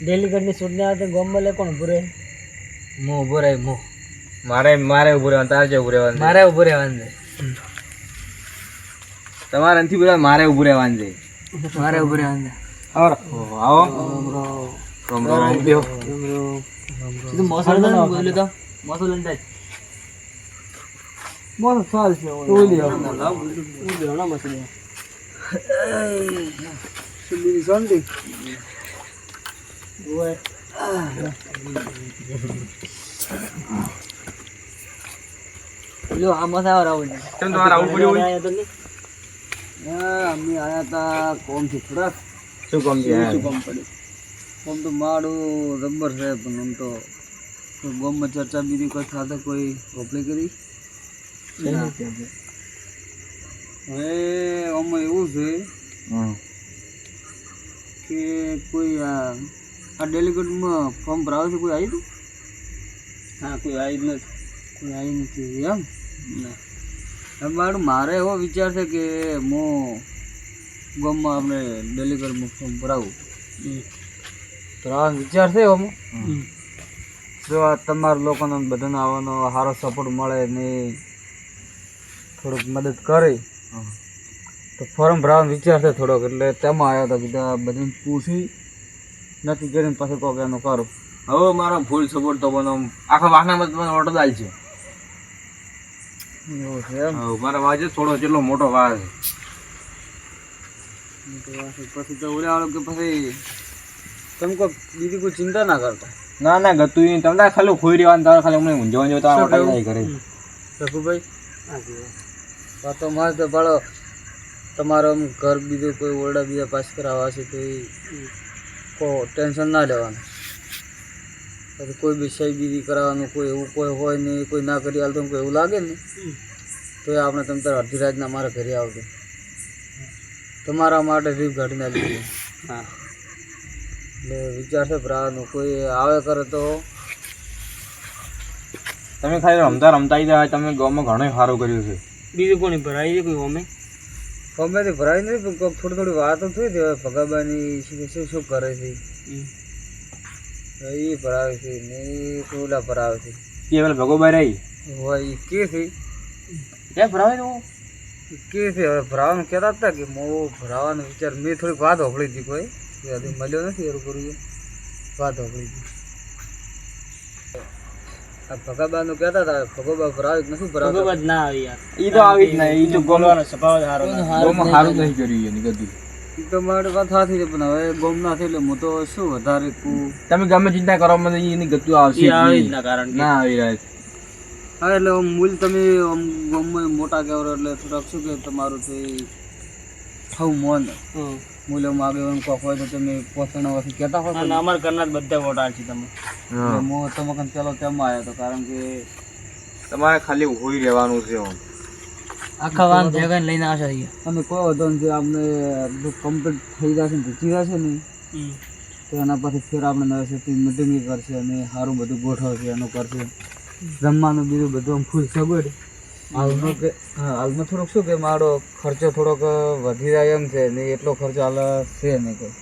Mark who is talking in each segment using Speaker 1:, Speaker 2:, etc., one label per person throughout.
Speaker 1: ડેલીગઢની ચૂંટણી આવે તો ગામમાં લે કોણ ઉભું રહે?
Speaker 2: હું ઊભો રહે હું.
Speaker 3: મારે ઉભું રહેવાનું, તારે જે ઉભું રહેવાનું.
Speaker 2: મારે ઊભો રહેવાનું છે.
Speaker 3: તમારે નથી બધા મારે ઉભું રહેવાનું છે.
Speaker 2: મારે ઊભો રહેવાનું છે.
Speaker 3: આવો રામ રામ બેહો.
Speaker 2: તું મોસો લઈને બોલ્યો તો મોસો લઈને જાય.
Speaker 1: બોલો સાલ છે સુબીની શાંતિ
Speaker 2: લો આ મસા રાવ ને
Speaker 3: કેમ તમારે આવું પડ્યું હોય?
Speaker 1: અમે આયા હતા કોમથી થોડાક
Speaker 3: શું કામ છે?
Speaker 1: શું કામ પડ્યું? આમ તો મારું રબર છે પણ આમ તો ગામમાં ચર્ચા બીજી કોઈ સાથે કોઈ ઓપલી કરી હવે આમાં એવું છે કે કોઈ આ ડેલિગેટમાં ફોર્મ ભરાવે છે કોઈ આવી હતું? હા કોઈ આવી જ નથી. કોઈ આવી નથી એમ ના. હવે મારે એવો વિચાર છે કે હું ગામમાં આપણે ડેલિગેટમાં ફોર્મ ભરાવું. ભરાવાનો વિચાર છે આમાં. જો આ તમારા લોકોને બધાને આવવાનો સારો સપોર્ટ મળે ને થોડુંક મદદ કરે તો ફોર્મ ભરવાનો વિચાર છે થોડોક, એટલે તેમાં આવ્યા હતા. બધા બધાને પૂછી નક્કી કરીને પછી કોક એનું કરું.
Speaker 3: હવે મારો ફૂલ સપોર્ટ તો બનો આખા વાહનામાં તમારો ઓટો દાલ છે.
Speaker 1: એવું છે એમ?
Speaker 3: હવે મારા વાજે થોડો જેટલો મોટો વાહ છે.
Speaker 1: પછી તો ઉડાડો કે પછી તમે કોઈ બીજી કોઈ ચિંતા ના કરતા.
Speaker 3: ના ના ગતું તમને ખાલી ખોઈ રહેવાનું, તારે ખાલી અમને ઊંઝવાનું જો તમારે ઓટો નહીં કરે.
Speaker 1: રઘુભાઈ વાતો મારે તો ભાડો તમારો આમ ઘર બીજું કોઈ ઓરડા બીજા પાસ કરાવવા છે તો એ કોઈ ટેન્શન ના લેવાનું. પછી કોઈ બી સહી બીજી કરાવવાનું કોઈ એવું કોઈ હોય ને કોઈ ના કરી હાલતો કોઈ એવું લાગે ને તો એ આપણે તમે તારે અડધી રાતના મારા ઘરે આવજો. તમારા માટે રીફ ગાડી ના લીધી. હા એટલે વિચાર છે ભરાવાનું. કોઈ આવે કરે તો
Speaker 3: તમે ખાલી રમતા રમતા આવી તમે ગામમાં ઘણું સારું કર્યું છે.
Speaker 2: બીજું કોની ભરાઈ છે કોઈ અમે
Speaker 1: ગમેથી ભરાય નહીં પણ કોઈક થોડી થોડી વાતો થઈ હતી. હવે ભગાબાની શું શું કરે છે એ ભરાવે છે ને એ કોલા ભરાવે છે.
Speaker 3: એ પેલા ભગોબાઈ રહી
Speaker 1: હોય એ કે છે
Speaker 3: ક્યાં ભરાવે તો
Speaker 1: કે છે હવે ભરાવાનું કહેતા હતા કે હું ભરાવાનો વિચાર મેં થોડીક વાત હોપડી હતી કોઈ હજી મળ્યો નથી એવું કર્યું વાત હોપડી હતી. આ ભગાબાનું કહેતા હતા ભગોબા ભરાવે કે નથી ભરાવતો
Speaker 2: ના આવે યાર.
Speaker 3: ઈ તો આવી જ નહીં. ઈ તો
Speaker 2: બોલવાનો સ્વભાવ સારો
Speaker 3: ગામમાં સારું નહીં કર્યું એની ગતું.
Speaker 1: એ તો મારી વાત સાચી છે પણ હવે ગોમ ના થઈ એટલે હું તો શું વધારે કહું.
Speaker 3: તમે ગમે ચિંતા કરો મને એની ગતું આવશે જ
Speaker 2: આવે જ
Speaker 3: નહીં.
Speaker 2: ના કારણ કે
Speaker 3: ના આવી રહ્યા છે.
Speaker 1: હા એટલે આમ મૂલ તમે આમ ગોમમાં મોટા કહેવાય એટલે થોડાક શું કે તમારું તે થવું મોન મૂલ્યમાં આગળ કોક હોય તો તમે પોતાનાથી કહેતા હોય
Speaker 2: અને અમારા ઘરના જ બધા વોટાર છે તમે.
Speaker 3: હા.
Speaker 1: હું તમે પેલો તેમાં આવ્યો હતો કારણ કે
Speaker 3: તમારે ખાલી હોઈ રહેવાનું છે.
Speaker 2: આખા વાન ભેગા લઈને આવશે અહીંયા.
Speaker 1: અમે કોઈ હતો ને જે આપણે કમ્પ્લીટ થઈ જશે ને જીતી જશે ને તો એના પછી ફેર આપણે નવેસરથી મિટિંગ કરશે અને સારું બધું ગોઠવશે એનું કરશે. જમવાનું બીજું બધું આમ ફૂલ સગવડ. હાલમાં કે હા હાલમાં થોડોક શું કે મારો ખર્ચો થોડોક વધી જાય એમ છે ને એટલો ખર્ચો હાલ છે નહીં કોઈ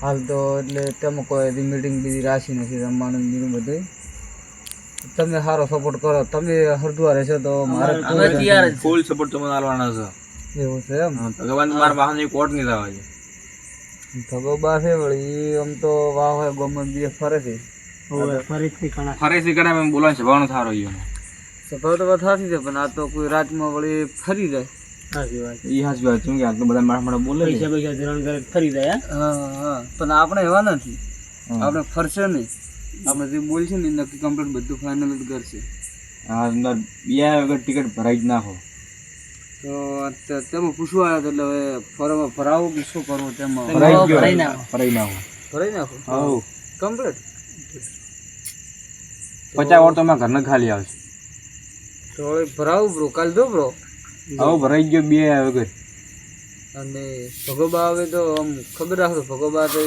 Speaker 1: હાલ તો. એટલે તેમાં કોઈ મિટિંગ બીજી રાશિ નથી જમવાનું બીજું બધું. તમે સારો સપોર્ટ કરો. તમે હરદુઆ રહેશો તો મારે
Speaker 3: ફૂલ સપોર્ટ તમને આલવાના છે.
Speaker 1: એવું છે એમ?
Speaker 3: ભગવાન મારા વાહન કોટ નહીં લાવે છે.
Speaker 1: ભગોબા છે વળી આમ તો વાહ હોય ગમત બીજે ફરે છે.
Speaker 2: ફરીથી ઘણા
Speaker 3: ફરે છે કડા એમ બોલવાનું સ્વભાવનો સારો ઈ એનો.
Speaker 1: સ્વભાવ તો વાત સાચી છે પણ આ તો કોઈ રાતમાં વળી ફરી જાય.
Speaker 2: સાચી વાત.
Speaker 3: ઈ હાચી વાત છે કે આટલું બધા મારા માટે બોલે છે.
Speaker 2: પૈસા પૈસા ધરણ કરે ફરી જાય.
Speaker 1: હા હા પણ આપણે એવા નથી. આપણે ફરશે નહીં. આપણે જે બોલશે ને નક્કી કમ્પ્લીટ બધું ફાઇનલ જ કરશે.
Speaker 3: હા અંદર બે વગર ટિકિટ ભરાઈ જ નાખો.
Speaker 1: તો તેમાં પૂછવા આવ્યા એટલે હવે ફરાવું કે શું કરવું તેમાં
Speaker 3: ભરાઈ ગયો.
Speaker 2: ભરાઈ નાખો.
Speaker 3: ભરાઈ નાખો.
Speaker 1: ફરાઈ નાખો
Speaker 3: હવ
Speaker 1: કમ્પ્લીટ.
Speaker 3: 50 વાર તો અમારા ઘરના ખાલી આવશે.
Speaker 1: તો હવે ભરાવું બ્રો કાલ દો બ્રો.
Speaker 3: હવે ભરાઈ ગયો બે વગર.
Speaker 1: અને ભગોબા આવે તો આમ ખબર રાખજો ભગોબા તો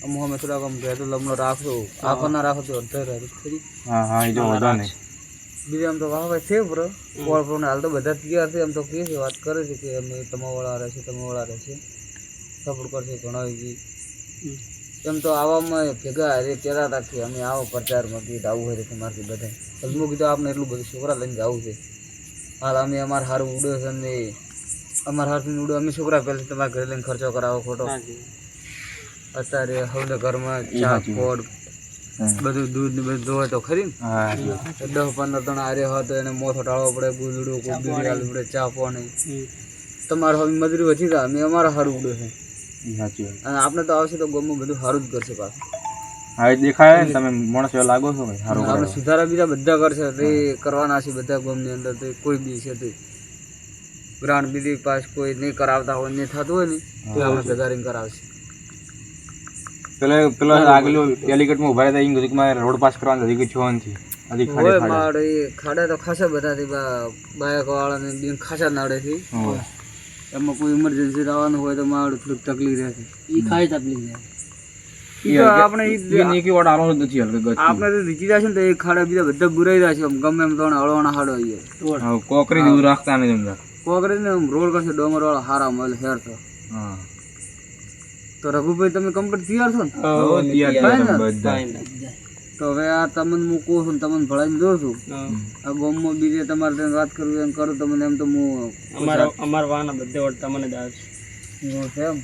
Speaker 1: અમુક અમે થોડાક આમ ભેદો લમણો રાખજો. આખો ના રાખો તો અડધા રહે ખરી.
Speaker 3: હા હા એ તો વધા નહીં.
Speaker 1: બીજા આમ તો વાહ ભાઈ છે બ્રો કોણ હાલ તો બધા તૈયાર છે. આમ તો કે છે વાત કરે છે કે અમે તમાવાળા રહેશે તમાવાળા રહેશે સપોર્ટ કરશે ઘણા એમ તો આવામાં ભેગા હારે કહેતા હતા કે અમે આવો પ્રચારમાં ગીત આવું હોય તમારથી બધા એટલે મેં કીધું આપણે એટલું બધું છોકરા લઈને જવું છે હાલ અમે અમારે સારું ઉડ્યો છે ને અમારા હાથથી ઉડ્યો અમે છોકરા પહેલાં તમારા ઘરે લઈને ખર્ચો કરાવો ખોટો અત્યારે હવે ઘરમાં ચા ફોડ બધું દૂધ ને બધું ધોવે તો ખરી ને
Speaker 3: હા
Speaker 1: 10-15 જણા હારે હોય તો એને મોથો ટાળવો પડે ગુદડું કોઈ બીડી આલવું પડે ચા પાણી તમારે હવે મજૂરી વધી જાય અમે અમારા સારું ઉડ્યો છે
Speaker 3: સાચી વાત
Speaker 1: અને આપણે તો આવશે તો ગામમાં બધું સારું જ કરશે પાછું
Speaker 3: હા એ દેખાય ને તમે માણસ એવા લાગો છો ભાઈ સારું
Speaker 1: આપણે સુધારા બીજા બધા કરશે તે કરવાના છે બધા ગામની અંદર તે કોઈ બી છે તે ગ્રાન્ટ બીજી પાસ કોઈ નહીં કરાવતા હોય નહીં થતું હોય ને તે આપણે ગદારીને કરાવશે
Speaker 3: પેલો આગલો ડેલિગેટમાં ઉભા હતા એ કીધું કે મારે રોડ પાસ કરવાનું હજી કઈ છોન થી હજી
Speaker 1: હોય
Speaker 3: ખાડે
Speaker 1: મારે એ ખાડા તો ખાસા બધા થી બાયક વાળાને બી ખાસા નાડેથી
Speaker 3: હોય
Speaker 1: એમાં કોઈ ઇમરજન્સી આવવાનું હોય તો મારે થોડીક તકલીફ રહેશે
Speaker 2: ઈ ખાઈ તકલીફ છે
Speaker 1: ઈ તો આપણે
Speaker 3: નીકી વાટ આલો નથી હલકે ગત
Speaker 1: આપણે તો રીચી જશે ને તો એ ખાડા બીજા બધા બુરાઈ જશે આમ ગમે એમ તો હળવાના હાડો આવીએ
Speaker 3: કોકરી દૂર રાખતા નહીં તમને
Speaker 1: કોકરેજ ને રોડ કરશે ડોંગર વાળા હારા મળે હેર તો
Speaker 3: હા
Speaker 1: તો રઘુભાઈ તમે કમ્પ્લીટ તૈયાર છો ને તો હવે આ તમને હું કહું છું ને તમને ભણાવીને દઉં છું આ ગામમાં બીજે તમારે ત્યાં વાત કરવી એમ કરું તમને એમ તો હું
Speaker 2: અમારા વાના બધે વળતા મને દાસ
Speaker 1: એવું છે એમ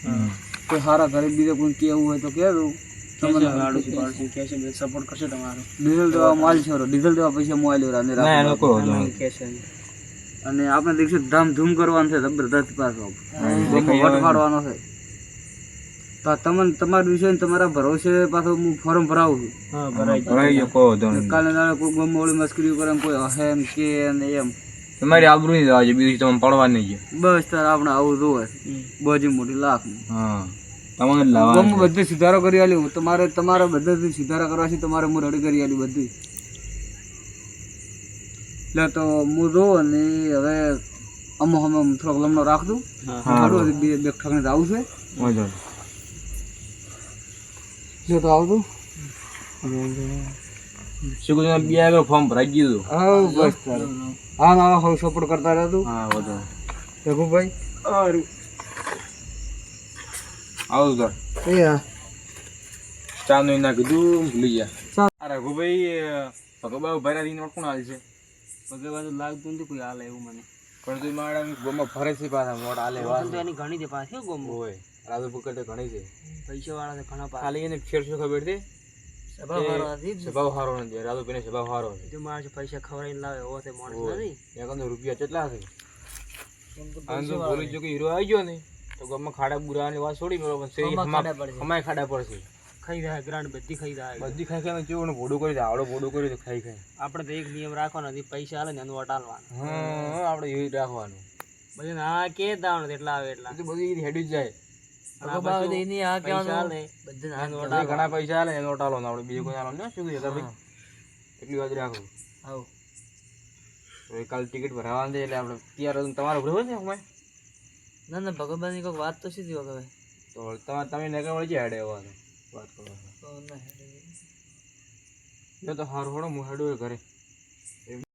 Speaker 1: કોઈ સારા ઘરે બીજે કોઈ કેવું હોય તો કહેવું તમને
Speaker 2: સપોર્ટ કરશે તમારો
Speaker 1: ડીઝલ દેવા માલ છે ડીઝલ દેવા પૈસા મોબાઈલ
Speaker 3: ના એનો કોઈ વાંધો નહીં.
Speaker 1: અને આપણે દીક્ષિત ધામધૂમ કરવાનું છે જબરદસ્ત પાછો વટ પાડવાનો છે તો આ તમને તમારા વિશે ને તમારા ભરોસે પાછો હું ફોર્મ ભરાવું છું
Speaker 2: હા ભરાઈ
Speaker 3: ભરાઈ ગયો કોઈ વાંધો નહીં.
Speaker 1: કાલે દાડે કોઈ ગમે ઓળી મસ્કરી કરે ને કોઈ હે એમ કે ને એમ
Speaker 3: તમારી આબરૂ નહીં જવા બીજું તમે પડવા નહીં ગયો
Speaker 1: બસ તારે આપણે આવું જોવે બજી મોટી લાખ
Speaker 3: હા તમારે જ લાવવાનું
Speaker 1: ગમે બધે સુધારો કરી આલ્યું તમારે તમારા બધેથી સુધારા કરવા છે તમારે હું રેડી કરી આલ્યું બધી એટલે તો હું જોઉં ને હવે અમુક અમે થોડોક લમણો રાખ દઉં બે ઠકને આવું છે
Speaker 3: વાંધો નહીં.
Speaker 1: જો તો આવું
Speaker 3: શું કીધું બે આગળ ફોર્મ ભરાઈ ગયું
Speaker 1: હા બસ તારે હા ના હવે સપોર્ટ કરતા રહેતું
Speaker 3: હા વાંધો નહીં.
Speaker 1: રઘુભાઈ
Speaker 3: આવું સર
Speaker 1: એ હા
Speaker 3: ચા નું ના કીધું ભૂલી ગયા આ રઘુભાઈ ભગવાન ભર્યા દિન કોણ હાલ છે
Speaker 2: પગે બાજુ લાગતું નથી કોઈ હાલે એવું મને
Speaker 3: પણ તું મારા ગોમાં ફરે છે પાછા મોટ હાલે
Speaker 2: વસંત તો એની ઘણી છે પાછી ગોમ
Speaker 3: હોય રાજુ પકડ ઘણી છે
Speaker 2: પૈસા વાળા છે ઘણા પાછા
Speaker 3: ખાલી એને ફેર શું ખબર છે
Speaker 2: સ્વભાવ વાળો નથી
Speaker 3: સ્વભાવ સારો નથી રાજુ પેને સ્વભાવ સારો છે
Speaker 2: જો મારે પૈસા ખવડાવીને લાવે એવો તે માણસ નથી
Speaker 3: એક રૂપિયા કેટલા છે આમ તો પોલીસ જો કે હીરો આવી ગયો ને તો ગામમાં ખાડા બુરાવાની વાત છોડી મેળો પણ શેરી અમાય ખાડા પડશે
Speaker 2: ખાઈ જાય ગ્રાન્ટ બધી ખાઈ જાય
Speaker 3: બધી ખાઈ ખાઈ જેવું ભોડું કરી દે આવડો ભોડું કરી તો ખાઈ ખાઈ
Speaker 2: આપણે તો એક નિયમ રાખવાનો હતી પૈસા હાલે ને એનું વટાલવાનું
Speaker 3: હા આપણે એવી રાખવાનું
Speaker 2: બધું હા કે દાવાનું એટલા આવે એટલા
Speaker 3: તો બધું હેડું જ જાય ઘણા પૈસા હાલે એનો ટાલો આપણે બીજું કોઈ હાલો ને શું ભાઈ એટલી વાત રાખો કાલ ટિકિટ ભરાવાની છે એટલે આપણે તૈયાર તમારો ભરવો છે અમે
Speaker 2: ના ના ભગવાનની કોઈ વાત તો સીધી હવે
Speaker 3: તો તમે નગર વળી જાય હેડે વાત કરવા તો હાર હોડો હું હેડું ઘરે